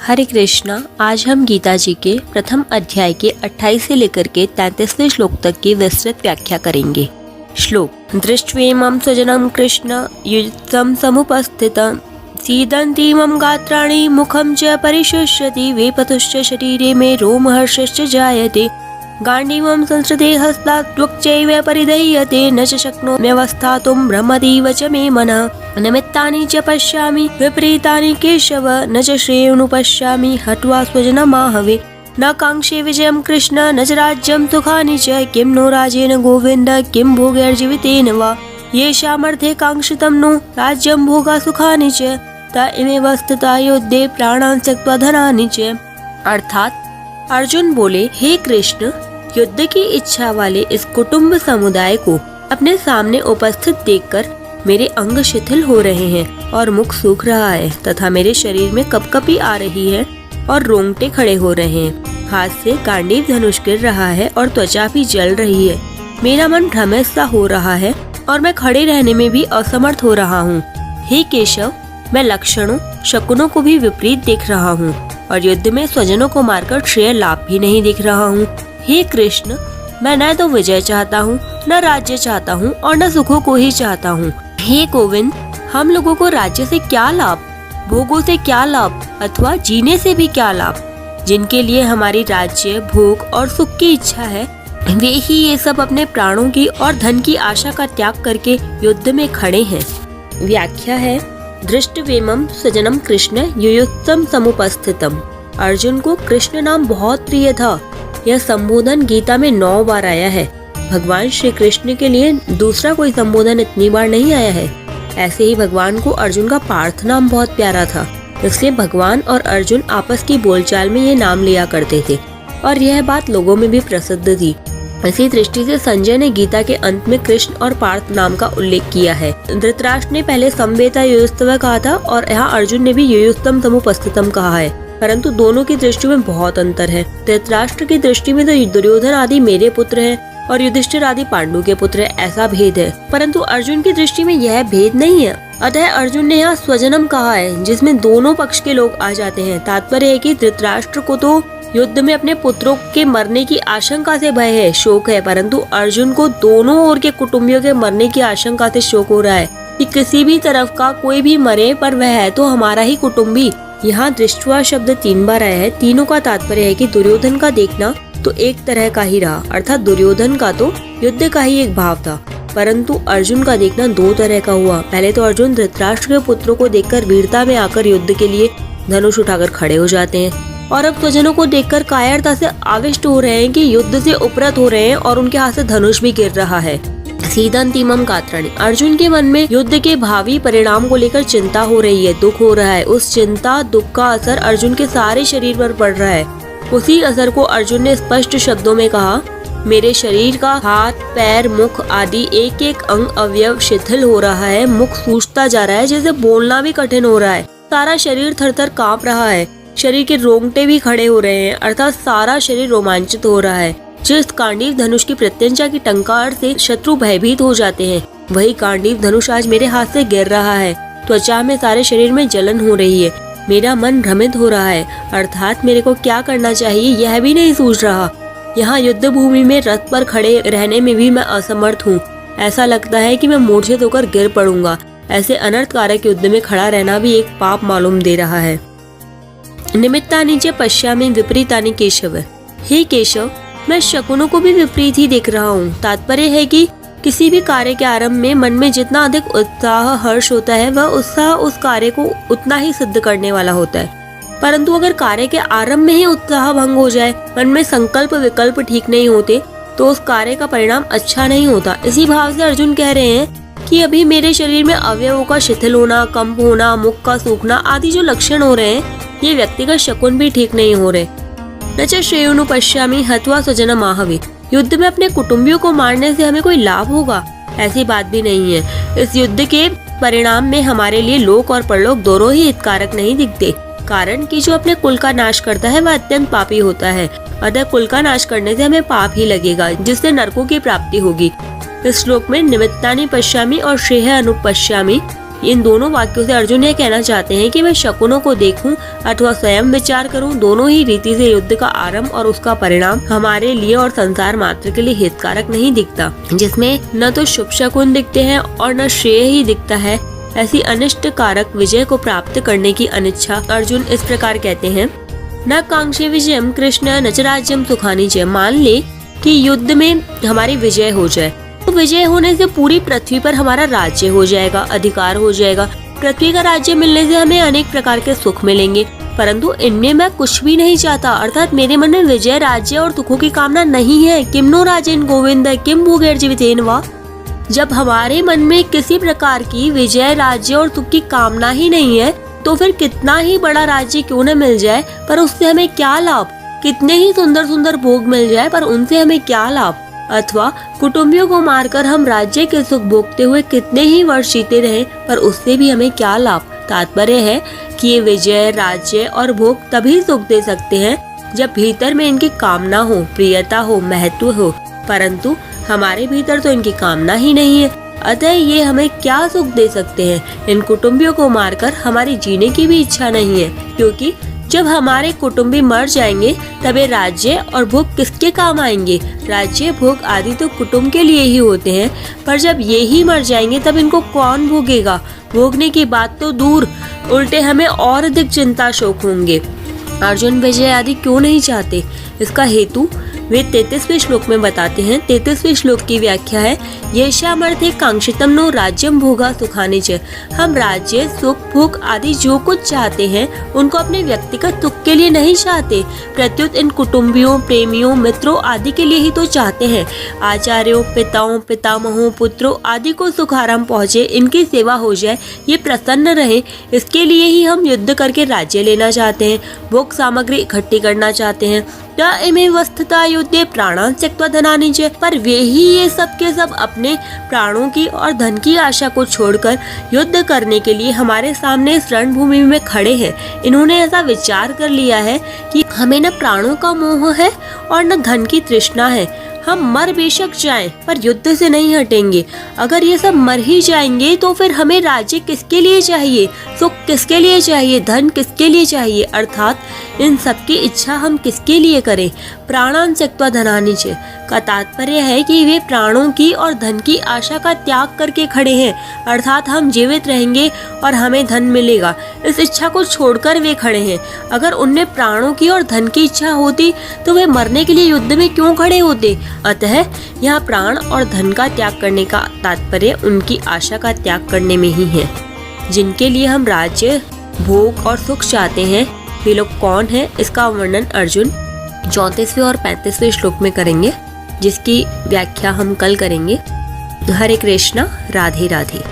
हरे कृष्णा। आज हम गीता जी के प्रथम अध्याय के 28 से लेकर के 33वें श्लोक तक की विस्तृत व्याख्या करेंगे। श्लोक। दृष्ट्वेमं स्वजनं कृष्ण युक्तं समुपस्थितं सीदन्तीमं गात्राणि मुखं च परिशुष्यति वेपतुश्च शरीरे मे रोमहर्षश्च जायते गाण्डीवं संस्कृते हस्तात् त्वक्चैव परिदह्यते न च शक्नोम्यवस्थातुं भ्रमतीव च मे मनः निमित्तानि च पश्यामि विपरीतानि केशव न च श्रेयोनु पश्यामि हत्वा स्वजनमाहवे न कांक्षे विजयं कृष्ण न च राज्यं सुखानि च किं नो राजेन गोविन्द किं भोगैर्जीवितेन वा येषामर्थे कांक्षितं नो राज्यं भोगा सुखानि च त इमेव स्थिता युद्धे प्राणान् त्यक्त्वा धनानि च। अर्थात अर्जुन बोले, हे कृष्ण, युद्ध की इच्छा वाले इस कुटुंब समुदाय को अपने सामने उपस्थित देखकर मेरे अंग शिथिल हो रहे हैं और मुख सूख रहा है तथा मेरे शरीर में कपकपी आ रही है और रोंगटे खड़े हो रहे हैं। हाथ से गांडीव धनुष गिर रहा है और त्वचा भी जल रही है। मेरा मन भ्रमित सा हो रहा है और मैं खड़े रहने में भी असमर्थ हो रहा हूँ। हे केशव, मैं लक्षणों शकुनों को भी विपरीत देख रहा हूँ और युद्ध में स्वजनों को मारकर श्रेय लाभ भी नहीं दिख रहा हूँ। हे कृष्ण, मैं न तो विजय चाहता हूँ, न राज्य चाहता हूँ और न सुखों को ही चाहता हूँ। हे गोविंद, हम लोगों को राज्य से क्या लाभ, भोगों से क्या लाभ अथवा जीने से भी क्या लाभ। जिनके लिए हमारी राज्य भोग और सुख की इच्छा है वे ही ये सब अपने प्राणों की और धन की आशा का त्याग करके युद्ध में खड़े हैं। व्याख्या है। दृष्टवेमं स्वजनम कृष्ण युयुक्तं समुपस्थितम। अर्जुन को कृष्ण नाम बहुत प्रिय था। यह संबोधन गीता में 9 बार आया है। भगवान श्री कृष्ण के लिए दूसरा कोई संबोधन इतनी बार नहीं आया है। ऐसे ही भगवान को अर्जुन का पार्थ नाम बहुत प्यारा था, इसलिए भगवान और अर्जुन आपस की बोलचाल में ये नाम लिया करते थे और यह बात लोगों में भी प्रसिद्ध थी। इसी दृष्टि से संजय ने गीता के अंत में कृष्ण और पार्थ नाम का उल्लेख किया है। धृतराष्ट्र ने पहले समवेता युयुत्सव कहा था और यहाँ अर्जुन ने भी युयुक्तं समुपस्थितम कहा है, परंतु दोनों की दृष्टि में बहुत अंतर है। धृतराष्ट्र की दृष्टि में तो दुर्योधन आदि मेरे पुत्र हैं और युधिष्ठिर आदि पांडु के पुत्र है, ऐसा भेद है, परंतु अर्जुन की दृष्टि में यह भेद नहीं है। अतः अर्जुन ने यहाँ स्वजनम कहा है, जिसमें दोनों पक्ष के लोग आ जाते हैं। तात्पर्य है कि धृतराष्ट्र को तो युद्ध में अपने पुत्रों के मरने की आशंका से भय है, शोक है, परंतु अर्जुन को दोनों ओर के कुटुंबियों के मरने की आशंका से शोक हो रहा है कि किसी भी तरफ का कोई भी मरे पर वह है तो हमारा ही कुटुंबी। यहाँ दृष्टवा शब्द 3 बार आया है। तीनों का तात्पर्य है कि दुर्योधन का देखना तो एक तरह का ही रहा, अर्थात दुर्योधन का तो युद्ध का ही एक भाव था, परंतु अर्जुन का देखना 2 तरह का हुआ। पहले तो अर्जुन धृतराष्ट्र के पुत्रों को देखकर वीरता में आकर युद्ध के लिए धनुष उठाकर खड़े हो जाते हैं और अब स्वजनों को देखकर कायरता से आविष्ट हो रहे हैं कि युद्ध से उपरत हो रहे हैं और उनके हाथ से धनुष भी गिर रहा है। सीदन्तीमं गात्राणि। अर्जुन के मन में युद्ध के भावी परिणाम को लेकर चिंता हो रही है, दुख हो रहा है। उस चिंता दुख का असर अर्जुन के सारे शरीर पर पड़ रहा है। उसी असर को अर्जुन ने स्पष्ट शब्दों में कहा, मेरे शरीर का हाथ पैर मुख आदि एक एक अंग अवयव शिथिल हो रहा है, मुख सूजता जा रहा है, जैसे बोलना भी कठिन हो रहा है। सारा शरीर थरथर कांप रहा है, शरीर के रोंगटे भी खड़े हो रहे हैं, अर्थात सारा शरीर रोमांचित हो रहा है। जिस गांडीव धनुष की प्रत्यंचा की टंकार से शत्रु भयभीत हो जाते हैं, वही गांडीव धनुष आज मेरे हाथ से गिर रहा है। त्वचा में सारे शरीर में जलन हो रही है, मेरा मन भ्रमित हो रहा है, अर्थात मेरे को क्या करना चाहिए यह भी नहीं सूझ रहा। यहाँ युद्ध भूमि में रथ पर खड़े रहने में भी मैं असमर्थ हूँ। ऐसा लगता है कि मैं मूर्छित होकर गिर पड़ूंगा। ऐसे अनर्थकारक युद्ध में खड़ा रहना भी एक पाप मालूम दे रहा है। निमित्तानि च पश्यामि विपरीतानि केशव। हे केशव, मैं शकुनों को भी विपरीत ही देख रहा हूँ। तात्पर्य है कि किसी भी कार्य के आरंभ में मन में जितना अधिक उत्साह हर्ष होता है, वह उत्साह उस कार्य को उतना ही सिद्ध करने वाला होता है, परंतु अगर कार्य के आरंभ में ही उत्साह भंग हो जाए, मन में संकल्प विकल्प ठीक नहीं होते, तो उस कार्य का परिणाम अच्छा नहीं होता। इसी भाव से अर्जुन कह रहे हैं कि अभी मेरे शरीर में अवयवों का शिथिल होना, कंप होना, मुख का सूखना आदि जो लक्षण हो रहे हैं, ये व्यक्तिगत शकुन भी ठीक नहीं हो रहे। न च श्रेयोनु पश्यामि हत्वा स्वजनमाहवे। युद्ध में अपने कुटुंबियों को मारने से हमें कोई लाभ होगा, ऐसी बात भी नहीं है। इस युद्ध के परिणाम में हमारे लिए लोक और परलोक दोनों ही हितकारक नहीं दिखते, कारण कि जो अपने कुल का नाश करता है वह अत्यंत पापी होता है। अतः कुल का नाश करने से हमें पाप ही लगेगा, जिससे नरकों की प्राप्ति होगी। इस श्लोक में निमित्तानि पश्यामि और श्रेय अनुपश्यामि इन दोनों वाक्यों से अर्जुन यह कहना चाहते हैं कि मैं शकुनों को देखूं अथवा स्वयं विचार करूं, दोनों ही रीति से युद्ध का आरंभ और उसका परिणाम हमारे लिए और संसार मात्र के लिए हितकारक नहीं दिखता, जिसमें न तो शुभ शकुन दिखते हैं और न श्रेय ही दिखता है। ऐसी अनिष्ट कारक विजय को प्राप्त करने की अनिच्छा अर्जुन इस प्रकार कहते हैं, न कांक्षे विजयम कृष्ण न च राज्यम सुखानि च। मान ले कि युद्ध में हमारी विजय हो जाए, तो विजय होने से पूरी पृथ्वी पर हमारा राज्य हो जाएगा, अधिकार हो जाएगा। पृथ्वी का राज्य मिलने से हमें अनेक प्रकार के सुख मिलेंगे, परंतु इनमें मैं कुछ भी नहीं चाहता। अर्थात मेरे मन में विजय, राज्य और सुखों की कामना नहीं है। किम नो राजेन गोविंद किम भोगैर्जीवितेन वा। जब हमारे मन में किसी प्रकार की विजय, राज्य और सुख की कामना ही नहीं है, तो फिर कितना ही बड़ा राज्य क्यों न मिल जाए, पर उससे हमें क्या लाभ। कितने ही सुंदर सुंदर भोग मिल जाए, पर उनसे हमें क्या लाभ। अथवा कुटुंबियों को मारकर हम राज्य के सुख भोगते हुए कितने ही वर्ष जीते रहे, पर उससे भी हमें क्या लाभ। तात्पर्य है कि ये विजय, राज्य और भोग तभी सुख दे सकते हैं जब भीतर में इनकी कामना हो, प्रियता हो, महत्व हो, परंतु हमारे भीतर तो इनकी कामना ही नहीं है। अतः ये हमें क्या सुख दे सकते हैं। इन कुटुंबियों को मारकर हमारी जीने की भी इच्छा नहीं है, क्योंकि जब हमारे कुटुंबी मर जाएंगे तब ये राज्य और भोग किसके काम आएंगे। राज्य, भोग आदि तो कुटुंब के लिए ही होते हैं, पर जब ये ही मर जाएंगे तब इनको कौन भोगेगा। भोगने की बात तो दूर, उल्टे हमें और अधिक चिंता शोक होंगे। अर्जुन विजय आदि क्यों नहीं चाहते, इसका हेतु वे 33वें श्लोक में बताते हैं। 33वें श्लोक की व्याख्या है, येषामर्थे कांक्षितम नो राज्यम भोगा सुखानि च। हम राज्य, सुख, भोग आदि जो कुछ चाहते हैं उनको अपने व्यक्तिगत सुख के लिए नहीं चाहते, प्रत्युत इन कुटुंबियों, प्रेमियों, मित्रों आदि के लिए ही तो चाहते हैं। आचार्यों, पिताओं, पितामहों, पुत्रों आदि को सुख आराम पहुँचे, इनकी सेवा हो जाए, ये प्रसन्न रहे, इसके लिए ही हम युद्ध करके राज्य लेना चाहते हैं, भोग सामग्री इकट्ठी करना चाहते हैं। वस्तुतः युद्धे प्राणान् त्यक्त्वा धनानि च। पर वे ही ये सब के सब अपने प्राणों की और धन की आशा को छोड़कर युद्ध करने के लिए हमारे सामने इस रणभूमि में खड़े हैं। इन्होंने ऐसा विचार कर लिया है कि हमें न प्राणों का मोह है और न धन की तृष्णा है। हम मर बेशक जाएं, पर युद्ध से नहीं हटेंगे। अगर ये सब मर ही जाएंगे तो फिर हमें राज्य किसके लिए चाहिए, सुख किसके लिए चाहिए, धन किसके लिए चाहिए। अर्थात इन सब की इच्छा हम किसके लिए करें। प्राणान् त्यक्त्वा धनानि च का तात्पर्य है कि वे प्राणों की और धन की आशा का त्याग करके खड़े हैं। अर्थात हम जीवित रहेंगे और हमें धन मिलेगा, इस इच्छा को छोड़कर वे खड़े हैं। अगर उनमें प्राणों की और धन की इच्छा होती तो वे मरने के लिए युद्ध में क्यों खड़े होते। अतः यहाँ प्राण और धन का त्याग करने का तात्पर्य उनकी आशा का त्याग करने में ही है। जिनके लिए हम राज्य, भोग और सुख चाहते हैं, वे लोग कौन है, इसका वर्णन अर्जुन 34वें और 35वें श्लोक में करेंगे, जिसकी व्याख्या हम कल करेंगे। हरे कृष्णा, राधे राधे।